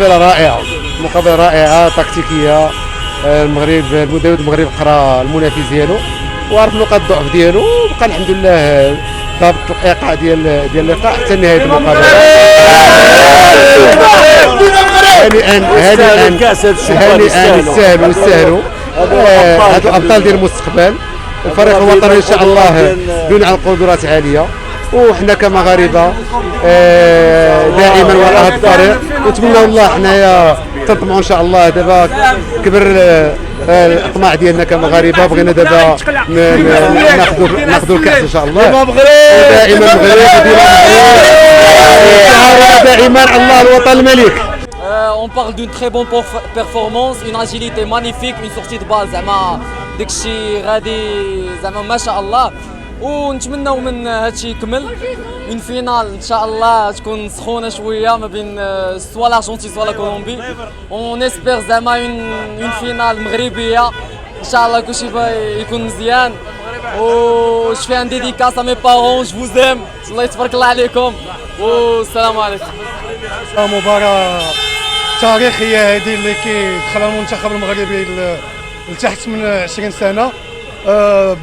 مقابلة رائعة، مقابلة رائعة تكتيكية. المغرب المدرب المغرب قرا المنافس ديالو وعرف نقاط الضعف ديالو، وبقى الحمد لله ضابط الايقاع ديال اللقاء حتى نهاية المقابلة. هانئا هانئا هانئا يستاهلوا هادو الابطال ديال المستقبل. الفريق الوطني ان شاء الله بني على قدرات عاليه، وحنا كمغاربه دائما وراء هذا الفريق، ونتمنى الله حنايا تنطمعوا ان شاء الله. دابا كبر الاطماع ديالنا كمغاربه، بغينا دابا ناخذوا الكاس ان شاء الله. دائما المغرب دائما الله الوطن الملك. On parle d'une très bonne performance, une agilité magnifique, une sortie de balle زعما داكشي غادي زعما ما شاء الله، ونتمناو من هادشي يكمل. من فينال ان شاء الله تكون سخونه شويه ما بين سوا لارجنتين سوا لا كولومبي. اون اسبير زعما اون فينال مغربيه ان شاء الله كلشي يكون مزيان. و جو في ان ديديكاس ا مي بارون جو فوز ام، الله تبارك الله عليكم والسلام عليكم. مباراة تاريخية هذه اللي كيدخلها المنتخب المغربي لتحت من 20 سنة.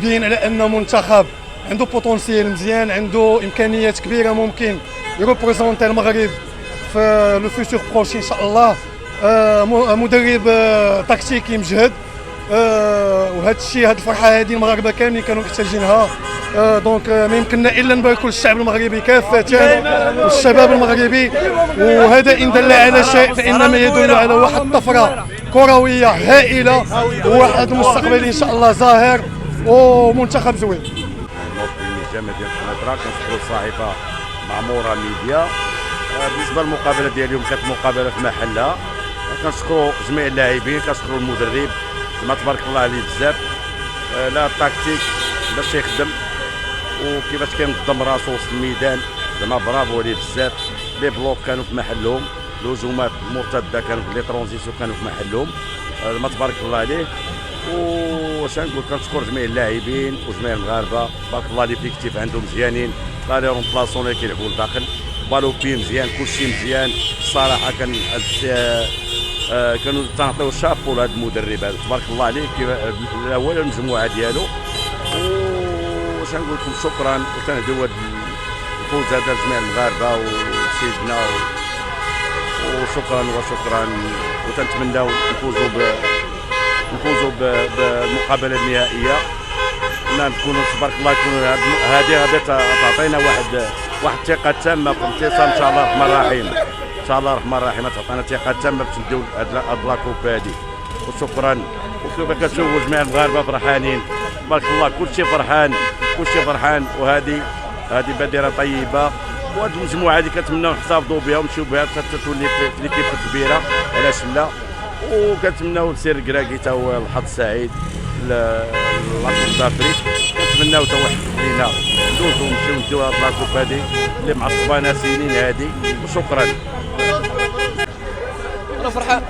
بين على أن منتخب عنده بوتونسيال مزيان، عنده إمكانيات كبيرة ممكن يروبريزونتي المغرب في لو فيتور بروش إن شاء الله. مدرب تكتيكي مجهد، وهذا الشيء هذه الفرحة هذه المغاربة كاملين كانوا محتاجينها. دونك ما يمكننا الا نباركوا للشعب المغربي كافة والشباب المغربي، وهذا ان دل على شيء فانما يدل على واحد الطفره كرويه هائله وواحد المستقبل ان شاء الله زاهر ومنتخب زوين. الجامعه ديال قنيطره كنشكروا الصحيفه معموره ميديا. بالنسبه للمقابله ديال اليوم كانت مقابله في محلها. كنشكروا جميع اللاعبين، كنشكروا المدرب ما تبارك الله عليه بزاف، لا التكتيك باش يخدم وكيفاش كينظم راسو وسط الميدان، زعما برافو عليه بزاف. لي بلوك كانوا في محلهم، الهجومات المرتده كانوا لي ترانزيسيون كانوا في محلهم، ما تبارك الله عليه. واش نقول، كنشكر جميع اللاعبين وجميع المغاربه، بارك الله اللي فيكتيف عندهم مزيانين، لا لي رومبلاسون اللي كيلعبوا لداخل، بالوبي مزيان، كلشي مزيان. الصراحه كانوا تنعطيو الشابو لهذا المدرب هذا تبارك الله عليه، الاول المجموعه ديالو. واش نقول لكم، شكرا وتنهديو هذا الفوز هذا لجميع المغاربه وسيدنا، وشكرا وتنتمناو نفوزوا بالمقابله النهائيه. نكونوا تبارك الله يكونوا هذه تعطينا واحد الثقه تامه في الانتصار ان شاء الله الرحمن الرحيم. ان شاء الله الرحمن الرحيم تعطينا ثقه تامه باش نديو هاد لاكوب هادي. وشكرا. وكيف كتشوفوا جميع المغاربه فرحانين تبارك الله، كلشي فرحان وهذه بادره طيبه. وهاد المجموعه هذه كنتمناو نحتفظوا بها ونمشيو بها حتى تولي في ليكيب كبيره، علاش لا. وكنتمناو لسير كراكي تا هو الحظ السعيد لاكوب دافريك. كنتمناو تا واحد لينا ندوزو ونمشيو نديو هاد لاكوب هادي اللي معصبانا سنين هادي. وشكرا. انا فرحان.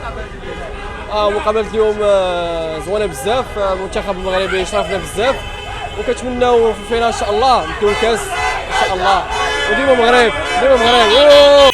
مقابله اليوم زوينه بزاف، المنتخب المغربي شرفنا بزاف، وكنتمناو في الفينال ان شاء الله نديو الكاس ان شاء الله. وديما المغرب ديما المغرب.